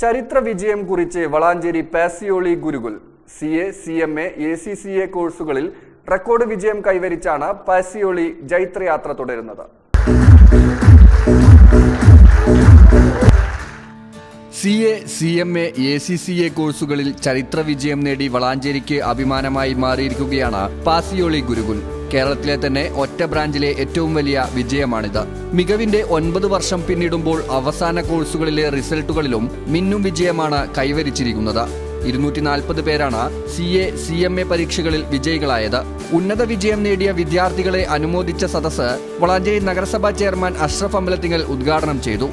ചരിത്ര വിജയം കുറിച്ച് Valanchery Pacioli Gurukul CA, CMA, ACCA കോഴ്സുകളിൽ റെക്കോർഡ് വിജയം കൈവരിച്ചാണ് പാസിയോളി ജൈത്രയാത്ര തുടരുന്നത്. CA, CMA, ACCA കോഴ്സുകളിൽ ചരിത്ര വിജയം നേടി വളാഞ്ചേരിക്ക് അഭിമാനമായി മാറിയിരിക്കുകയാണ് പാസിയോളി ഗുരുകുൽ. കേരളത്തിലെ തന്നെ ഒറ്റ ബ്രാഞ്ചിലെ ഏറ്റവും വലിയ വിജയമാണിത്. മികവിന്റെ 9 വർഷം പിന്നിടുമ്പോൾ അവസാന കോഴ്സുകളിലെ റിസൾട്ടുകളിലും മിന്നും വിജയമാണ് കൈവരിച്ചിരിക്കുന്നത്. 240 പേരാണ് CA, CMA പരീക്ഷകളിൽ വിജയികളായത്. ഉന്നത വിജയം നേടിയ വിദ്യാർത്ഥികളെ അനുമോദിച്ച സദസ്സ് വളാഞ്ചേരി നഗരസഭാ ചെയർമാൻ അഷ്റഫ് അമ്പലത്തിങ്ങൽ ഉദ്ഘാടനം ചെയ്തു.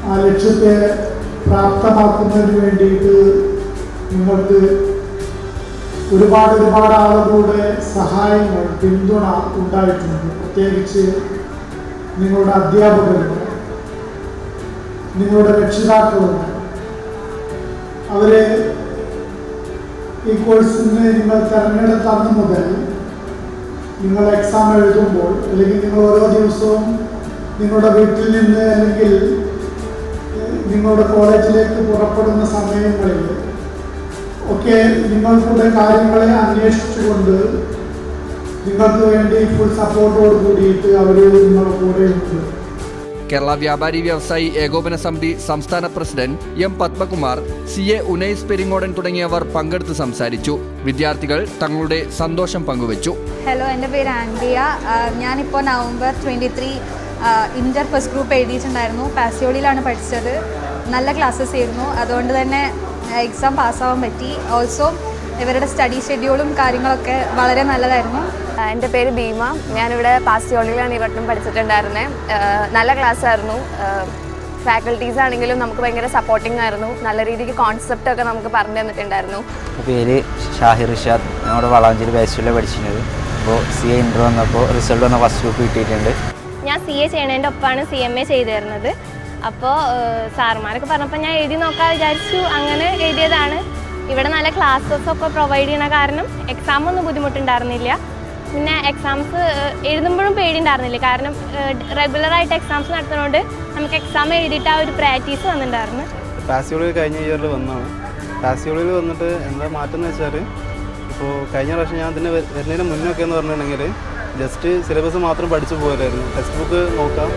ആ ലക്ഷ്യത്തെ പ്രാപ്തമാക്കുന്നതിന് വേണ്ടിയിട്ട് നിങ്ങൾക്ക് ഒരുപാട് ആളുകളുടെ സഹായങ്ങൾ, പിന്തുണ ഉണ്ടായിട്ടുണ്ട്. പ്രത്യേകിച്ച് നിങ്ങളുടെ അധ്യാപകരുണ്ട്, നിങ്ങളുടെ രക്ഷിതാക്കളുണ്ട്. അവരെ ഈ കോഴ്സിന് നിങ്ങൾ തിരഞ്ഞെടുത്ത അന്ന് മുതൽ നിങ്ങൾ എക്സാം എഴുതുമ്പോൾ, അല്ലെങ്കിൽ നിങ്ങൾ ഓരോ ദിവസവും നിങ്ങളുടെ വീട്ടിൽ നിന്ന് അല്ലെങ്കിൽ നിങ്ങളുടെ കോളേജിലേക്ക് പുറപ്പെടുന്ന സമയങ്ങളിൽ ഒക്കെ നിങ്ങൾക്കുള്ള കാര്യങ്ങളെ അന്വേഷിച്ചുകൊണ്ട് നിങ്ങൾക്ക് വേണ്ടി ഫുൾ സപ്പോർട്ടോട് കൂടിയിട്ട് അവർ നിങ്ങളുടെ കൂടെയുണ്ട്. കേരള വ്യാപാരി വ്യവസായി ഏകോപന സമിതി സംസ്ഥാന president M. Padmakumar, CA Unais Peringodan തുടങ്ങിയവർ പങ്കെടുത്ത് സംസാരിച്ചു. വിദ്യാർത്ഥികൾ തങ്ങളുടെ സന്തോഷം പങ്കുവച്ചു. ഹലോ, എൻ്റെ പേര് ആൻഡിയ. ഞാനിപ്പോൾ നവംബർ 23 ഇന്റർ ഫസ്റ്റ് ഗ്രൂപ്പ് എഴുതിയിട്ടുണ്ടായിരുന്നു. പാസിയോളിയിലാണ് പഠിച്ചത്. നല്ല ക്ലാസ്സസ് ആയിരുന്നു. അതുകൊണ്ട് തന്നെ എക്സാം പാസ്സാവാൻ പറ്റി. ഓൾസോ ഇവരുടെ സ്റ്റഡി ഷെഡ്യൂളും കാര്യങ്ങളൊക്കെ വളരെ നല്ലതായിരുന്നു. എൻ്റെ പേര് ഭീമ. ഞാനിവിടെ പാസിയോളിയിലാണ് ഈ വട്ടം പഠിച്ചിട്ടുണ്ടായിരുന്നത്. നല്ല ക്ലാസ് ആയിരുന്നു. ഫാക്കൽറ്റീസ് ആണെങ്കിലും നമുക്ക് ഭയങ്കര സപ്പോർട്ടിംഗ് ആയിരുന്നു. നല്ല രീതിക്ക് കോൺസെപ്റ്റൊക്കെ നമുക്ക് പറഞ്ഞു തന്നിട്ടുണ്ടായിരുന്നു. പേര് ഷാഹിർ ഇഷാദ്. ഞങ്ങളുടെ വളാഞ്ചേരി പാസിയോളിലാണ് പഠിച്ചിരുന്നത്. അപ്പോൾ CA ഇൻ്റർ വന്നപ്പോൾ റിസൾട്ട് വന്ന ഫസ്റ്റ് ഗ്രൂപ്പ് കിട്ടിയിട്ടുണ്ട്. ഞാൻ CA ചെയ്യണതിൻ്റെ ഒപ്പമാണ് CMA ചെയ്തു തരുന്നത്. അപ്പോൾ സാറുമാരൊക്കെ പറഞ്ഞപ്പോൾ ഞാൻ എഴുതി നോക്കാൻ വിചാരിച്ചു. അങ്ങനെ എഴുതിയതാണ്. ഇവിടെ നല്ല ക്ലാസ്സസൊക്കെ പ്രൊവൈഡ് ചെയ്യണ കാരണം എക്സാമൊന്നും ബുദ്ധിമുട്ടുണ്ടായിരുന്നില്ല. പിന്നെ എക്സാംസ് എഴുതുമ്പോഴും പേടിയുണ്ടായിരുന്നില്ല. കാരണം റെഗുലറായിട്ട് എക്സാംസ് നടത്തുന്നതുകൊണ്ട് നമുക്ക് എക്സാം എഴുതിയിട്ട് ആ ഒരു പ്രാക്ടീസ് വന്നിട്ടുണ്ടായിരുന്നു. പാസിയോളിൽ കഴിഞ്ഞ ഇയറിൽ വന്നതാണ്. പാസിയോളിൽ വന്നിട്ട് എന്താ മാറ്റം എന്ന് വെച്ചാൽ, ഇപ്പോൾ കഴിഞ്ഞ പ്രാവശ്യം ഞാൻ ഇതിന് വരുന്നതിന് മുന്നൊക്കെ എന്ന് പറഞ്ഞിട്ടുണ്ടെങ്കിൽ ജസ്റ്റ് സിലബസ് മാത്രം പഠിച്ചു പോകലായിരുന്നു. ടെക്സ്റ്റ് ബുക്ക് നോക്കാം,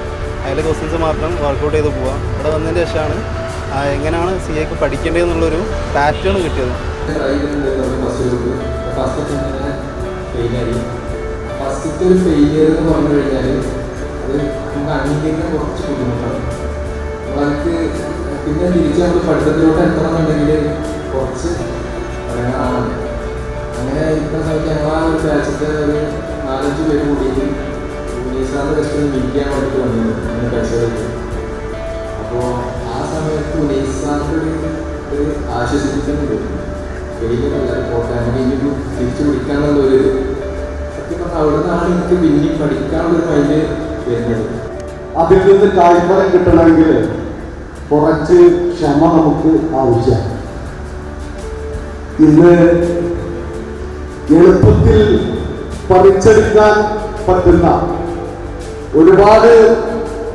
അതിലെ ക്വസ്റ്റ്യൻസ് മാത്രം വർക്കൗട്ട് ചെയ്ത് പോവാം. ഇവിടെ വന്നതിന് ശേഷമാണ് എങ്ങനെയാണ് CAക്ക് പഠിക്കേണ്ടതെന്നുള്ളൊരു പാറ്റേൺ കിട്ടിയത്. ഫസ്റ്റത്തെ ഒരു ഫെയിലിയർ എന്ന് പറഞ്ഞു കഴിഞ്ഞാൽ അത് നമുക്ക് അംഗീകരിക്കാൻ കുറച്ച് ബുദ്ധിമുട്ടാണ്. നമുക്ക് പിന്നെ തിരിച്ച് നമ്മൾ പഠിത്തത്തിലോട്ട് എത്തണമെന്നുണ്ടെങ്കിൽ കുറച്ച് ആണ്. അങ്ങനെ ഇരിക്കുന്ന സമയത്ത് ഞങ്ങൾ ആ ഒരു ബാച്ചത്തെ ഒരു 4-5 പേര് കൂടിയിട്ട് ഉനൈസാറിൻ്റെ ടെസ്റ്റ് മീറ്റ് വേണ്ടിയിട്ട് വന്നിരുന്നു പരിശോധിച്ചു. അപ്പോൾ ആ സമയത്ത് ഉനൈസാറിൻ്റെ ഒരു ആശ്വസിപ്പിക്കുന്നുണ്ട്. ഫെയിലിയറല്ല, പോട്ടാണെങ്കിൽ തിരിച്ചു പിടിക്കാനുള്ളൊരു സത്യം പറഞ്ഞാൽ അവിടെ നിന്നാണ് എനിക്ക് പിന്നെയും പഠിക്കാനുള്ളൊരു മൈൻഡ് വരുന്നത്. അതിൽ നിന്ന് കായ്ഫലം കിട്ടണമെങ്കിൽ കുറച്ച് ക്ഷമ നമുക്ക് ആവശ്യമാണ്. ഇന്ന് എളുപ്പത്തിൽ പഠിച്ചെടുക്കാൻ പറ്റുന്ന ഒരുപാട്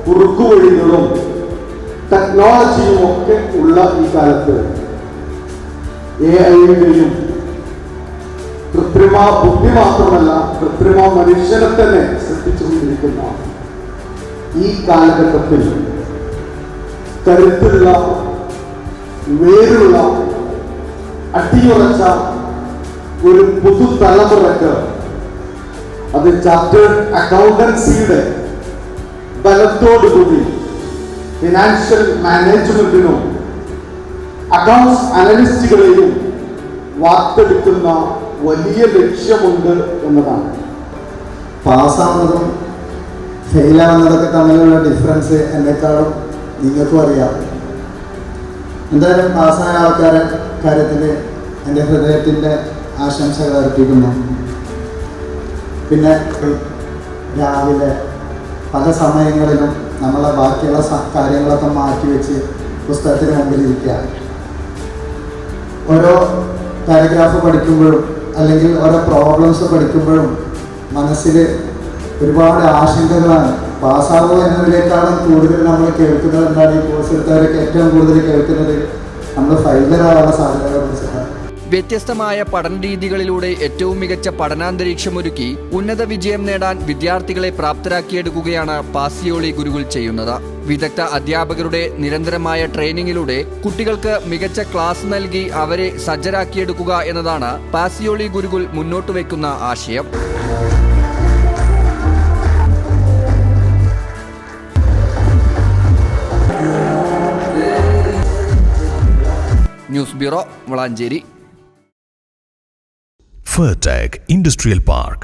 കുറുക്കുവഴികളും ടെക്നോളജിയും ഒക്കെ ഉള്ള ഈ കാലത്ത് AI-യുടെയും കൃത്രിമ ബുദ്ധി മാത്രമല്ല കൃത്രിമ മനുഷ്യനെ തന്നെ സൃഷ്ടിച്ചുകൊണ്ടിരിക്കുന്ന ഈ കാലഘട്ടത്തിൽ കരുത്തുള്ള, വേരുള്ള, അടിയുറച്ച ഒരു പുതുതലമുറക്ക് അത് ചാർട്ടേഡ് അക്കൗണ്ടൻസിയുടെ ബലത്തോടുകൂടി ഫിനാൻഷ്യൽ മാനേജ്മെന്റിനും അക്കൗണ്ട്സ് അനലിസ്റ്റുകളെയും വാർത്തെടുക്കുന്ന വലിയ ലക്ഷ്യമുണ്ട് എന്നതാണ്. പാസ്സാവുന്നതും ഫെയിലാവുന്നതൊക്കെ തമ്മിലുള്ള ഡിഫറൻസ് എന്നെക്കാളും നിങ്ങൾക്കും അറിയാം. എന്തായാലും പാസ്സായ ആൾക്കാരെ കാര്യത്തിൽ എൻ്റെ ഹൃദയത്തിൻ്റെ ആശംസകൾ അർപ്പിക്കുന്നു. പിന്നെ രാവിലെ പല സമയങ്ങളിലും നമ്മളെ ബാക്കിയുള്ള കാര്യങ്ങളൊക്കെ മാറ്റിവെച്ച് പുസ്തകത്തിന് മുമ്പിൽ ഇരിക്കുക. ഓരോ പാരഗ്രാഫ് പഠിക്കുമ്പോഴും അല്ലെങ്കിൽ ഓരോ പ്രോബ്ലംസ് പഠിക്കുമ്പോഴും മനസ്സിൽ ഒരുപാട് ആശങ്കകളാണ്. പാസ്സാവുക എന്നതിനേക്കാളും കൂടുതൽ നമ്മൾ കേൾക്കുന്നത് എന്താണ്, ഈ കോഴ്സ് എടുത്തവരൊക്കെ ഏറ്റവും കൂടുതൽ കേൾക്കുന്നത് നമ്മൾ ഫെയിലറാവാനുള്ള സാധ്യതകളെ കുറിച്ചിട്ടാണ്. വ്യത്യസ്തമായ പഠന രീതികളിലൂടെ ഏറ്റവും മികച്ച പഠനാന്തരീക്ഷമൊരുക്കി ഉന്നത വിജയം നേടാൻ വിദ്യാർത്ഥികളെ പ്രാപ്തരാക്കിയെടുക്കുകയാണ് പാസിയോളി ഗുരുകുൽ ചെയ്യുന്നത്. വിദഗ്ധ അധ്യാപകരുടെ നിരന്തരമായ ട്രെയിനിങ്ങിലൂടെ കുട്ടികൾക്ക് മികച്ച ക്ലാസ് നൽകി അവരെ സജ്ജരാക്കിയെടുക്കുക എന്നതാണ് പാസിയോളി ഗുരുകുൽ മുന്നോട്ട് വയ്ക്കുന്ന ആശയം. News bureau Valanchery. Fertech Industrial Park.